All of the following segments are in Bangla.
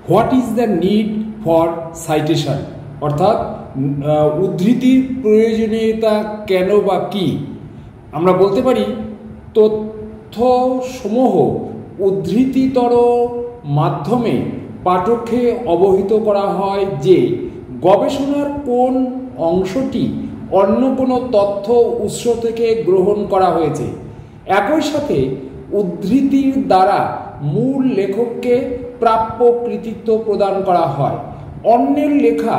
What is the need for citation, অর্থাৎ উদ্ধৃতির প্রয়োজনীয়তা কেন বা কি। আমরা বলতে পারি তথ্যসমূহ উদ্ধৃতিতর মাধ্যমে পাঠককে অবহিত করা হয় যে গবেষণার কোন অংশটি অন্য কোনো তথ্য উৎস থেকে গ্রহণ করা হয়েছে। একই সাথে উদ্ধৃতির দ্বারা মূল লেখককে প্রাপ্য কৃতিত্ব প্রদান করা হয়। অন্যের লেখা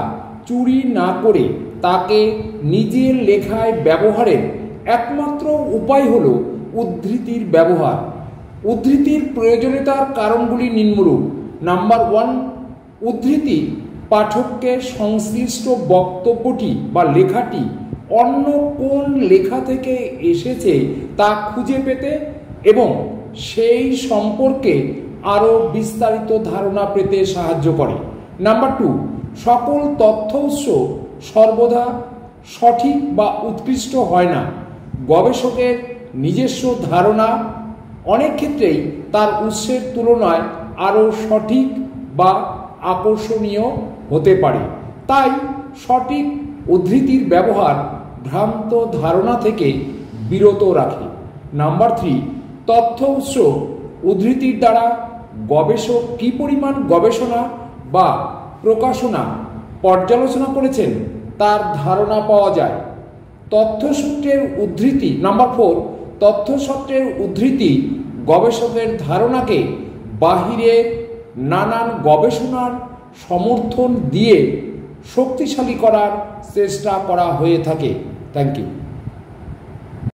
চুরি না করে তাকে নিজের লেখায় ব্যবহারের একমাত্র উপায় হল উদ্ধৃতির ব্যবহার। উদ্ধৃতির প্রয়োজনীয়তার কারণগুলি নিম্নরূপ। নাম্বার 1, উদ্ধৃতি পাঠককে সংশ্লিষ্ট বক্তব্যটি বা লেখাটি অন্য কোন লেখা থেকে এসেছে তা খুঁজে পেতে এবং সেই সম্পর্কে আরও বিস্তারিত ধারণা পেতে সাহায্য করে। নাম্বার 2, সকল তথ্য উৎস সর্বদা সঠিক বা উৎকৃষ্ট হয় না। গবেষকের নিজস্ব ধারণা অনেক ক্ষেত্রেই তার উৎসের তুলনায় আরও সঠিক বা আকর্ষণীয় হতে পারে। তাই সঠিক উদ্ধৃতির ব্যবহার ভ্রান্ত ধারণা থেকে বিরত রাখে। নাম্বার 3, তথ্য উৎস উদ্ধৃতির দ্বারা গবেষক কী পরিমাণ গবেষণা বা প্রকাশনা পর্যালোচনা করেছেন তার ধারণা পাওয়া যায়। তথ্যসূত্রের উদ্ধৃতি। নাম্বার 4, তথ্যসূত্রের উদ্ধৃতি গবেষকের ধারণাকে বাহিরের নানান গবেষণার সমর্থন দিয়ে শক্তিশালী করার চেষ্টা করা হয়ে থাকে। Thank you.